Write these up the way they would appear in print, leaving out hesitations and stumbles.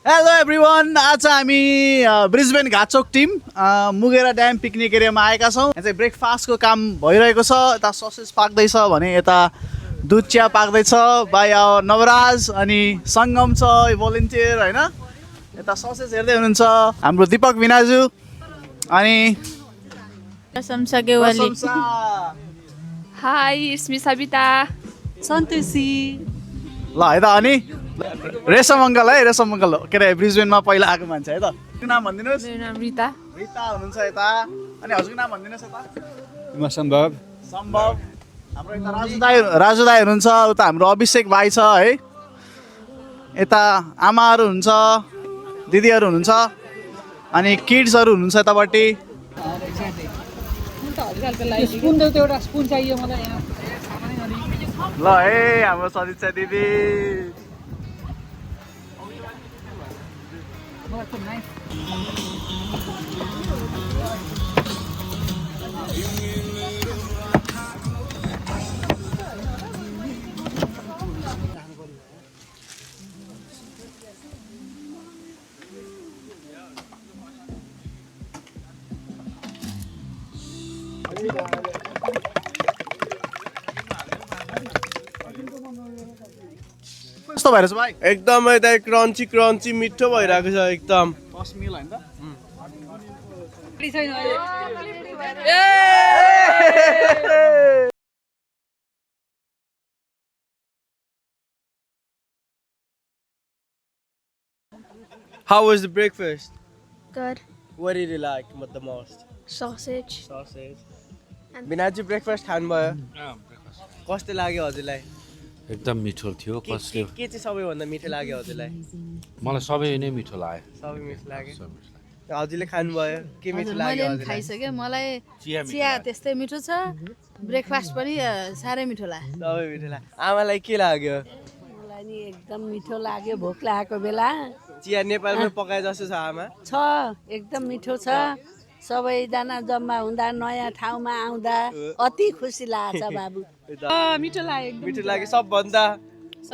Hello everyone, आज हामी Brisbane घाटचोक team Mughira dam picnic एरियामा आएका छौँ। यहाँ चाहिँ ब्रेकफास्टको काम भइरहेको छ। यता ससेज पाक्दैछ भने यता दुध चिया पाक्दैछ। बाई नवराज अनि सङ्गम छ भोलिन्टियर होइन। यता ससेज हेर्दै हुनुहुन्छ हाम्रो दिपक विनाजु अनि प्रशंसा गेवाली। प्रशंसा। हाई इट्स मी सबिता सन्तोषी। ल है त अनि रेशम अङ्कल है, रेशम अङ्कल के अरे ब्रिजबेनमा पहिला आएको मान्छे है त। नाम भनिदिनुहोस्। मेरो नाम रिता। रिता हुनुहुन्छ यता। अनि हजुरको नाम भनिदिनुहोस् यता। म सम्भव सम्भव। हाम्रो यता राजु दाई हुनुहुन्छ। उता हाम्रो अभिषेक भाइ छ है। यता आमाहरू हुनुहुन्छ, दिदीहरू हुनुहुन्छ अनि किड्सहरू हुनुहुन्छ यतापट्टि। ल है हाम्रो सदिच्छा दिदी। कस्तो भइरहेछ भाइ? एकदमै त क्रन्ची क्रन्ची मिठो भइरहेको छ एकदम। फर्स्ट मिल होइन त? How was the breakfast? Good. What did you like the most? Sausage. Sausage. Binaji breakfast खानुभयो? कस्तो लाग्यो हजुरलाई? एकदम मिठो थियो। कसले के चाहिँ सबैभन्दा मिठो लाग्यो हजुरलाई? मलाई सबै नै मिठो लाग्यो। सबै मिठो लाग्यो। हजुरले खानुभयो? के मिठो लाग्यो मैले पनि खाइसकेँ। मलाई चिया त्यस्तै मिठो छ, ब्रेकफास्ट पनि साह्रै मिठो लाग्यो। सबै मिठो लाग्यो। आमालाई के लाग्यो? मलाई नि एकदम मिठो लाग्यो। भोक लागेको बेला चिया नेपालमै पकाए जस्तो छ आमा? छ, एकदम मिठो छ। सबैजना जम्मा हुँदा नयाँ ठाउँमा आउँदा अति खुसी लाग्छ बाबु। मिठो लाग्यो। मिठो लाग्यो सबभन्दा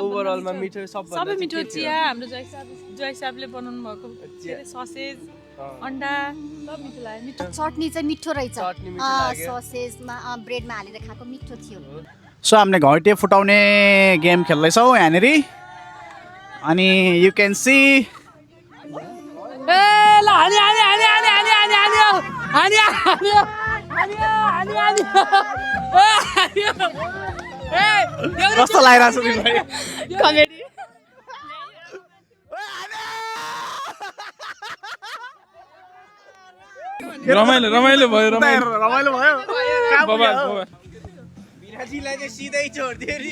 ओभरअलमा मिठो सबभन्दा सबै मिठो। के थियो? चिया हाम्रो जय साहबले बनाउनु भएको ससेज अन्डा सब मिठो लाग्यो। मिठो चटनी चाहिँ मिठो रहेछ। चटनी मिठो लाग्यो। ससेजमा ब्रेडमा हालेर खाएको मिठो थियो। सो हामीले घैँटे फुटाउने गेम खेल्दैछौँ यहाँनिर। अनि यु क्यान सी कस्तो लागिरहेको छ तिमीलाई? कमेडी। रमाइलो रमाइलो भयो रमाइलो भयो। बिनाजीलाई चाहिँ सिधै छोडिदियो नि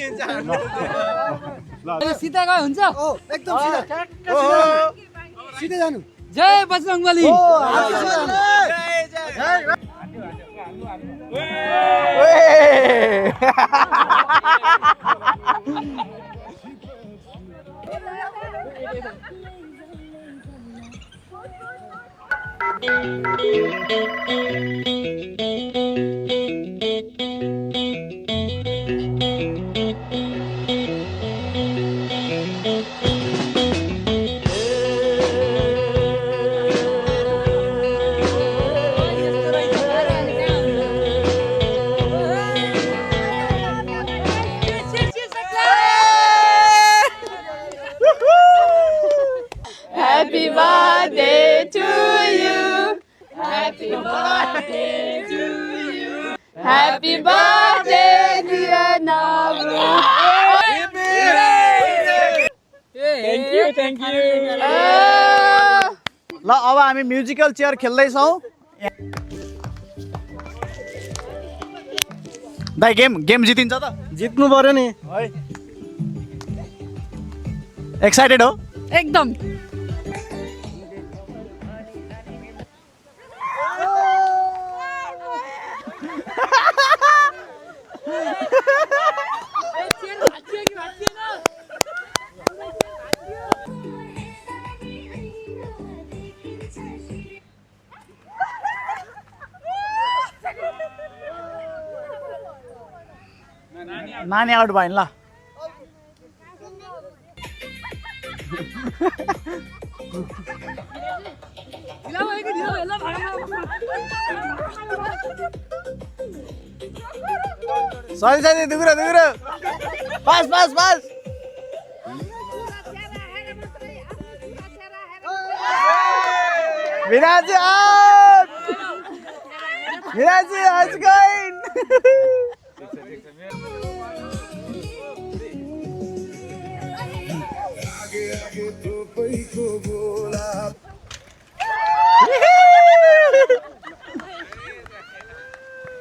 सिधा गयो हुन्छ? एकदम सिधै जानु। जय Bajrangbali. Happy birthday to you. Happy birthday to you. Happy birthday dear Nabu. Thank you. ल अब हामी म्युजिकल चेयर खेल्दैछौँ। दाइ गेम जितिन्छ त? जित्नु पर्यो नि। है एक्साइटेड हो? एकदम। नानी आउट भयो नि ल। सरी सरी दुग्रो दुग्रो pass pass pass Miraji out! Miraji, how's it going?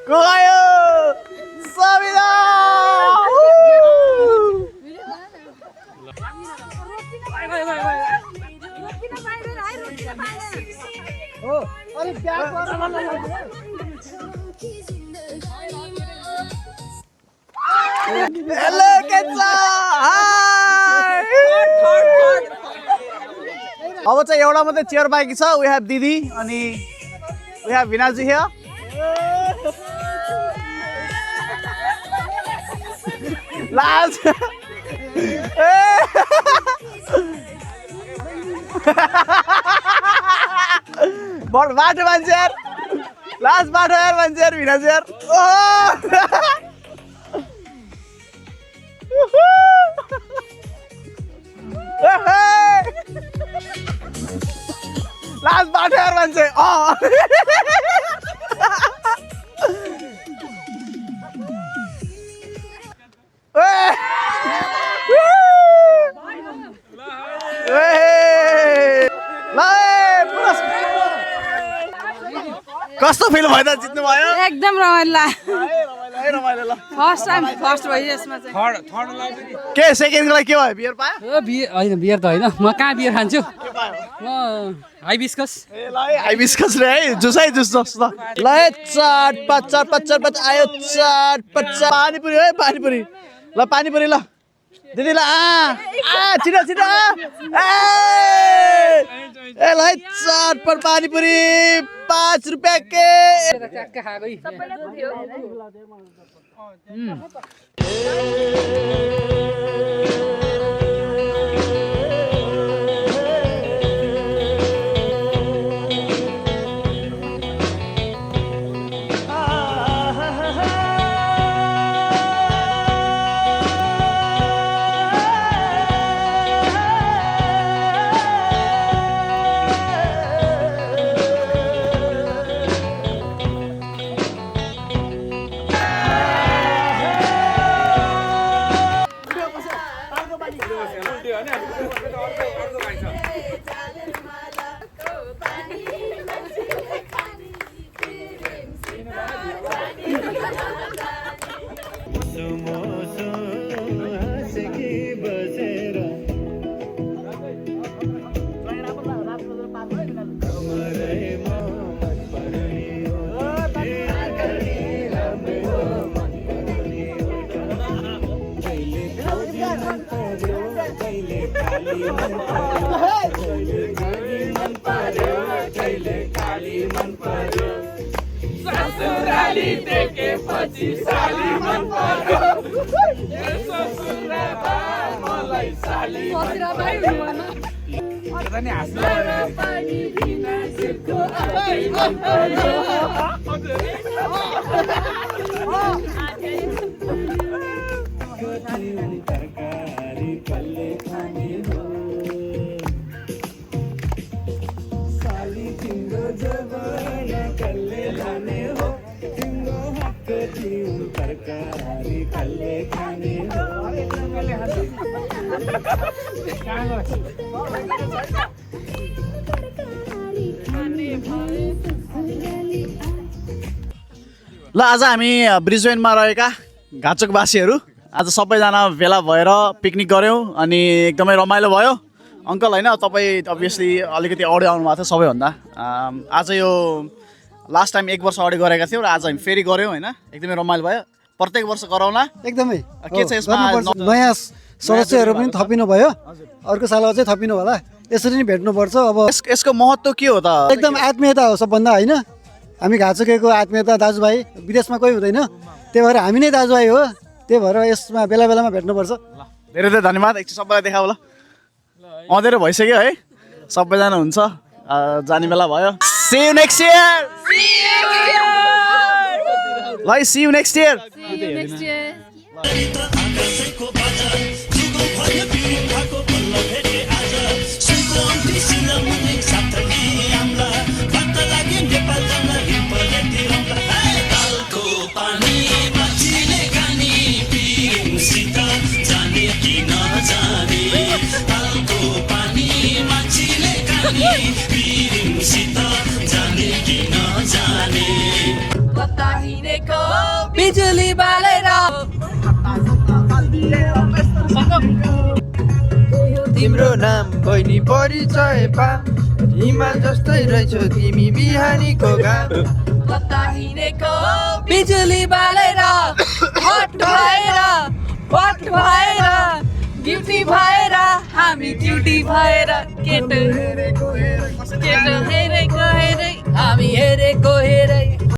Go ayo! Sabina! Hello, Kenza! Hi! अब चाहिँ एउटा मात्रै चेयर बाँकी छ वी हेभ दिदी अनि वी हेभ भिनाजी हियर लास्ट बाटो मान्छे यार लास्ट बाटो यार मान्छे यार भिनाजी यार लास्ट बाटो यार मान्छे कस्तो फिल भयो त जित्नु भयो एकदम रमाइलो रमाइलो ल फर्स्ट टाइम फर्स्ट भयो यसमा चाहिँ के सेकेन्डको लागि के भयो बियर पायो होइन बियर त होइन म कहाँ बियर खान्छु म हाइबिस्कस ए ल है हाइबिस्कस रे है जुसै जुस जस्तो ल है चाट पचार पचार पचार आयो चाट पचार पानीपुरी है पानीपुरी ल पानीपुरी ल दिदी ल छिटो छिटो ए ल है चाट पर पानीपुरी 5 रुपैयाँ के ल आज हामी ब्रिजबेनमा रहेका घाचोकवासीहरू आज सबैजना भेला भएर पिकनिक गऱ्यौँ अनि एकदमै रमाइलो भयो अङ्कल होइन तपाईँ अभियसली अलिकति अगाडि आउनु भएको थियो सबैभन्दा आज यो लास्ट टाइम 1 वर्ष अगाडि गरेका थियौँ र आज हामी फेरि गऱ्यौँ होइन एकदमै रमाइलो भयो प्रत्येक वर्ष गरौँला एकदमै के छ यसमा नयाँ सदस्यहरू पनि थपिनु भयो अर्को साल अझै थपिनु होला यसरी नै भेट्नुपर्छ अब यसको महत्त्व के हो त एकदम आत्मीयता हो सबभन्दा होइन हामी घाचोकेको आत्मीयता दाजुभाइ विदेशमा कोही हुँदैन त्यही भएर हामी नै दाजुभाइ हो त्यही भएर यसमा बेला बेलामा भेट्नुपर्छ धेरै धेरै धन्यवाद एकछिन सबैलाई देखाऊ ल अँधेरो भइसक्यो है सबैजना हुन्छ जाने बेला भयो सी यु नेक्स्ट इयर ल सी यु नेक्स्ट इयर बिजुली बालेर तिम्रो नाम बहिनी परिचय पा हिमाल जस्तै रहेछ तिमी बिहानीको घाम कता हिँडेको बिजुली बालेर हट भएर ड्युटी भएर हामी ड्युटी भएर केटो